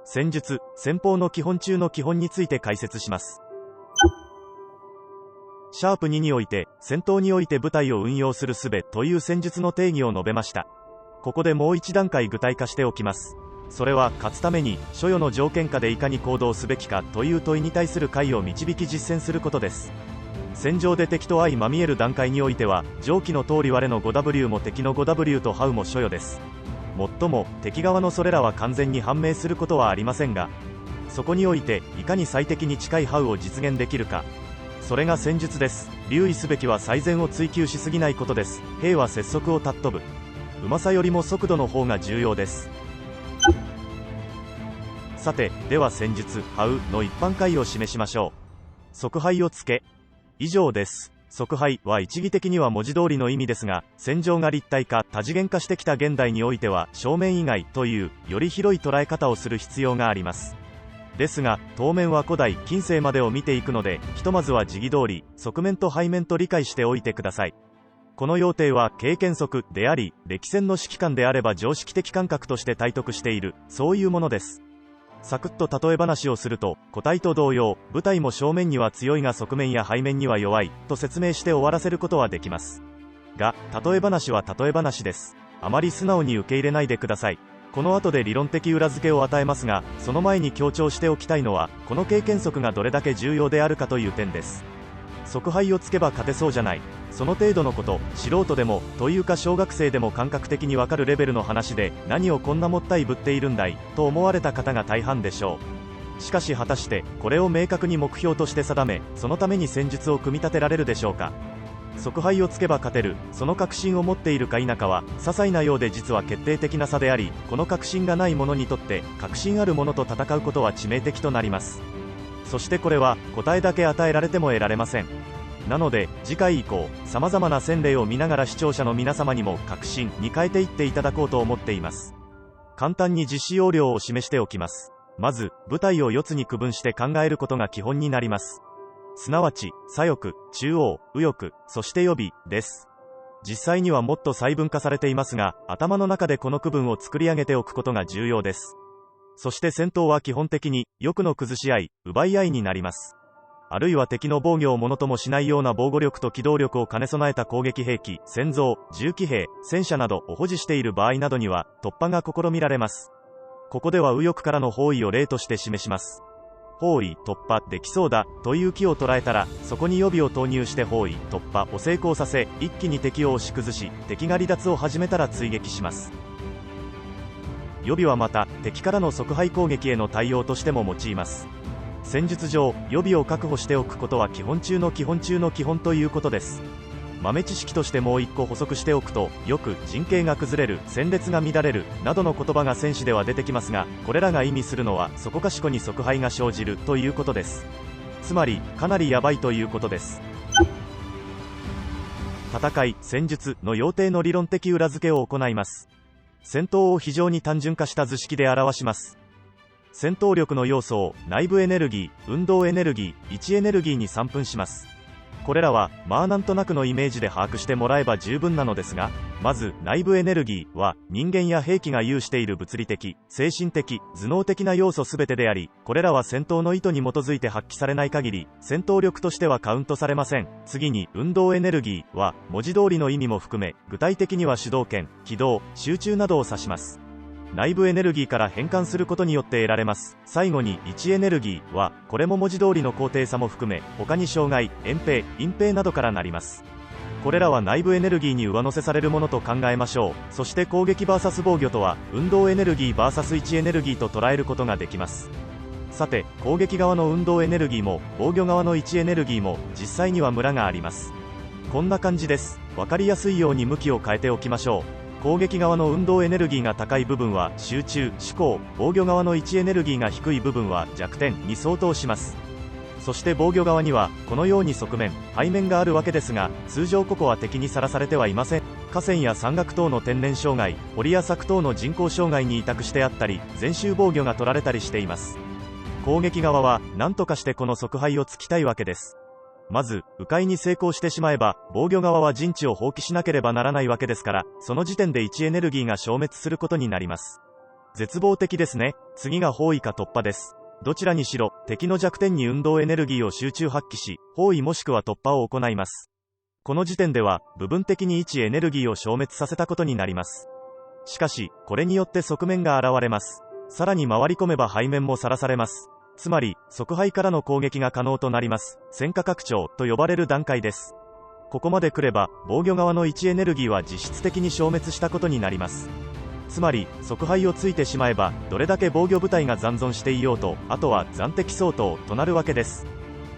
戦術、戦法の基本中の基本について解説します。シャープ2において、戦闘において部隊を運用する術という戦術の定義を述べました。ここでもう一段階具体化しておきます。それは、勝つために、所与の条件下でいかに行動すべきかという問いに対する解を導き実践することです。戦場で敵と相まみえる段階においては、上記の通り我の 5W も敵の 5W とハウも所与です。もっとも、敵側のそれらは完全に判明することはありませんが、そこにおいて、いかに最適に近いハウを実現できるか。それが戦術です。留意すべきは最善を追求しすぎないことです。兵は拙速を尊ぶ。うまさよりも速度の方が重要です。さて、では戦術、ハウの一般解を示しましょう。即配をつけ。以上です。即配は一義的には文字通りの意味ですが、戦場が立体化、多次元化してきた現代においては、正面以外という、より広い捉え方をする必要があります。ですが、当面は古代、近世までを見ていくので、ひとまずは時義通り、側面と背面と理解しておいてください。この要諦は経験則であり、歴戦の指揮官であれば常識的感覚として体得している、そういうものです。サクッと例え話をすると、個体と同様、部隊も正面には強いが側面や背面には弱い、と説明して終わらせることはできます。が、例え話は例え話です。あまり素直に受け入れないでください。この後で理論的裏付けを与えますが、その前に強調しておきたいのは、この経験則がどれだけ重要であるかという点です。即配をつけば勝てそうじゃない。その程度のこと、素人でも、というか小学生でも感覚的にわかるレベルの話で、何をこんなもったいぶっているんだい、と思われた方が大半でしょう。しかし果たして、これを明確に目標として定め、そのために戦術を組み立てられるでしょうか。即配をつけば勝てる、その確信を持っているか否かは、些細なようで実は決定的な差であり、この確信がない者にとって、確信ある者と戦うことは致命的となります。そしてこれは、答えだけ与えられても得られません。なので、次回以降、様々な先例を見ながら視聴者の皆様にも確信に変えていっていただこうと思っています。簡単に実施要領を示しておきます。まず、部隊を4つに区分して考えることが基本になります。すなわち、左翼、中央、右翼、そして予備、です。実際にはもっと細分化されていますが、頭の中でこの区分を作り上げておくことが重要です。そして戦闘は基本的に、翼の崩し合い、奪い合いになります。あるいは敵の防御をものともしないような防護力と機動力を兼ね備えた攻撃兵器、戦蔵、重機兵、戦車などを保持している場合などには、突破が試みられます。ここでは右翼からの包囲を例として示します。包囲、突破、できそうだ、という気を捉えたら、そこに予備を投入して包囲、突破を成功させ、一気に敵を押し崩し、敵が離脱を始めたら追撃します。予備はまた、敵からの即配攻撃への対応としても用います。戦術上、予備を確保しておくことは基本中の基本中の基本ということです。豆知識としてもう一個補足しておくと、よく陣形が崩れる、戦列が乱れる、などの言葉が戦士では出てきますが、これらが意味するのは、そこかしこに即配が生じるということです。つまり、かなりやばいということです。戦い、戦術の要諦の理論的裏付けを行います。戦闘を非常に単純化した図式で表します。戦闘力の要素を内部エネルギー、運動エネルギー、位置エネルギーに散分します。これらは、なんとなくのイメージで把握してもらえば十分なのですが、まず、内部エネルギーは、人間や兵器が有している物理的、精神的、頭脳的な要素すべてであり、これらは戦闘の意図に基づいて発揮されない限り、戦闘力としてはカウントされません。次に、運動エネルギーは、文字通りの意味も含め、具体的には主導権、機動、集中などを指します。内部エネルギーから変換することによって得られます。最後に位置エネルギーは、これも文字通りの高低差も含め、他に障害、遠兵、隠蔽などからなります。これらは内部エネルギーに上乗せされるものと考えましょう。そして攻撃 vs 防御とは、運動エネルギー vs 位置エネルギーと捉えることができます。さて、攻撃側の運動エネルギーも、防御側の位置エネルギーも、実際にはムラがあります。こんな感じです。わかりやすいように向きを変えておきましょう。攻撃側の運動エネルギーが高い部分は集中、思考、防御側の位置エネルギーが低い部分は弱点に相当します。そして防御側には、このように側面、背面があるわけですが、通常ここは敵にさらされてはいません。河川や山岳等の天然障害、堀や柵等の人工障害に委託してあったり、全周防御が取られたりしています。攻撃側は、何とかしてこの即配を突きたいわけです。まず、迂回に成功してしまえば、防御側は陣地を放棄しなければならないわけですから、その時点で位置エネルギーが消滅することになります。絶望的ですね。次が包囲か突破です。どちらにしろ、敵の弱点に運動エネルギーを集中発揮し、包囲もしくは突破を行います。この時点では、部分的に位置エネルギーを消滅させたことになります。しかし、これによって側面が現れます。さらに回り込めば背面もさらされます。つまり、側背からの攻撃が可能となります。戦果拡張と呼ばれる段階です。ここまで来れば、防御側の位置エネルギーは実質的に消滅したことになります。つまり、側背をついてしまえば、どれだけ防御部隊が残存していようと、あとは暫敵相当となるわけです。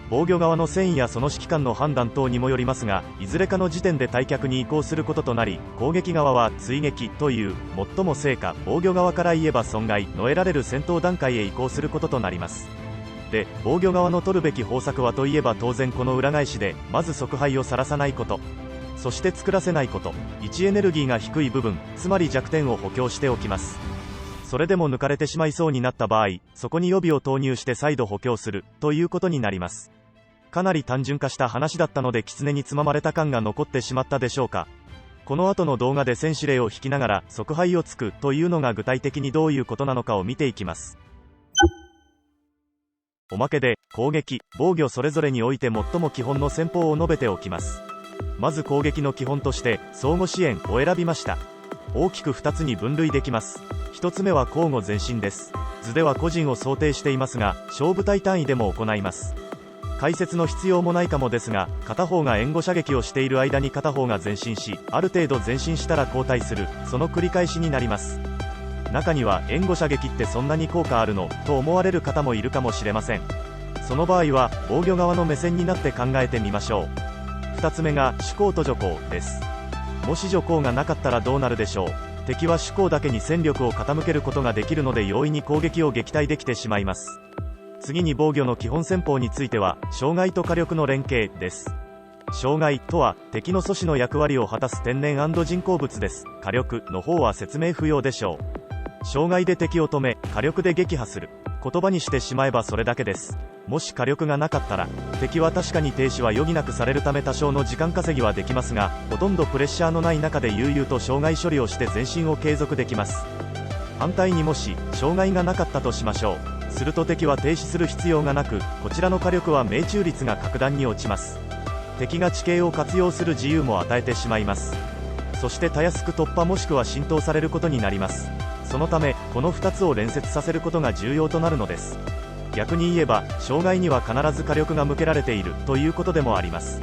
防御側の戦意やその指揮官の判断等にもよりますが、いずれかの時点で退却に移行することとなり、攻撃側は追撃という、最も成果、防御側から言えば損害の得られる戦闘段階へ移行することとなります。で、防御側の取るべき方策はといえば当然この裏返しで、まず側背を晒さないこと。そして作らせないこと。位置エネルギーが低い部分、つまり弱点を補強しておきます。それでも抜かれてしまいそうになった場合、そこに予備を投入して再度補強する、ということになります。かなり単純化した話だったので狐につままれた感が残ってしまったでしょうか。この後の動画で戦士例を引きながら、側背をつくというのが具体的にどういうことなのかを見ていきます。おまけで、攻撃、防御それぞれにおいて最も基本の戦法を述べておきます。まず攻撃の基本として相互支援を選びました。大きく2つに分類できます。1つ目は交互前進です。図では個人を想定していますが、小部隊単位でも行います。解説の必要もないかもですが、片方が援護射撃をしている間に片方が前進し、ある程度前進したら後退する、その繰り返しになります。中には援護射撃ってそんなに効果あるのと思われる方もいるかもしれません。その場合は防御側の目線になって考えてみましょう。2つ目が主攻と助攻です。もし助攻がなかったらどうなるでしょう。敵は主攻だけに戦力を傾けることができるので容易に攻撃を撃退できてしまいます。次に防御の基本戦法については障害と火力の連携です。障害とは敵の阻止の役割を果たす天然&人工物です。火力の方は説明不要でしょう。障害で敵を止め、火力で撃破する。言葉にしてしまえばそれだけです。もし火力がなかったら、敵は確かに停止は余儀なくされるため多少の時間稼ぎはできますが、ほとんどプレッシャーのない中で悠々と障害処理をして前進を継続できます。反対にもし、障害がなかったとしましょう。すると敵は停止する必要がなく、こちらの火力は命中率が格段に落ちます。敵が地形を活用する自由も与えてしまいます。そしてたやすく突破もしくは浸透されることになります。そのため、この2つを連結させることが重要となるのです。逆に言えば、障害には必ず火力が向けられているということでもあります。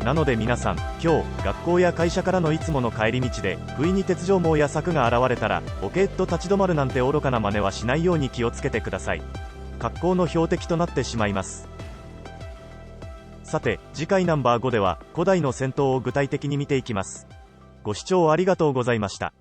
なので皆さん、今日、学校や会社からのいつもの帰り道で、不意に鉄条網や柵が現れたら、ボケーっと立ち止まるなんて愚かな真似はしないように気をつけてください。格好の標的となってしまいます。さて、次回ナンバー5では、古代の戦闘を具体的に見ていきます。ご視聴ありがとうございました。